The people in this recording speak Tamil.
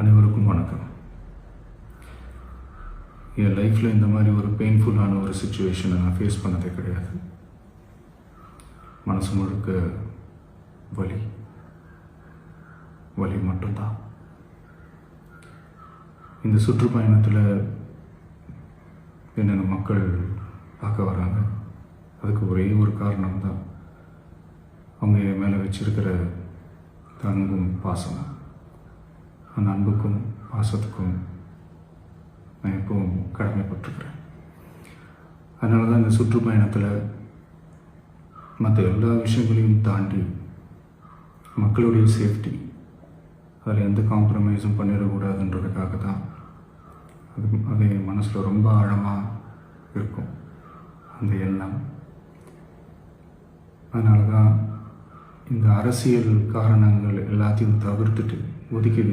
அனைவருக்கும் வணக்கம். என் லைஃப்பில் இந்த மாதிரி ஒரு பெயின்ஃபுல்லான ஒரு சுச்சுவேஷனை நான் ஃபேஸ் பண்ணதே கிடையாது. மனசு முழுக்க வலி வலி மட்டும்தான். இந்த சுற்றுப்பயணத்தில் என்னென்ன மக்கள் பார்க்க வராங்க, அதுக்கு ஒரே ஒரு காரணம் தான் அவங்க என் மேலே வச்சிருக்கிற அன்பும் பாசம். அந்த அன்புக்கும் பாசத்துக்கும் நான் எப்பவும் கடமைப்பட்டிருக்கிறேன். அதனால தான் இந்த சுற்றுப்பயணத்தில் மற்ற எல்லா விஷயங்களையும் தாண்டி மக்களுடைய சேஃப்டி, அதில் எந்த காம்ப்ரமைஸும் பண்ணிடக்கூடாதுன்றதுக்காக தான் அது என் மனசில் ரொம்ப ஆழமாக இருக்கும் அந்த எண்ணம். அதனால தான் இந்த அரசியல் காரணங்கள் எல்லாத்தையும் தவிர்த்துட்டு ஒதுக்கி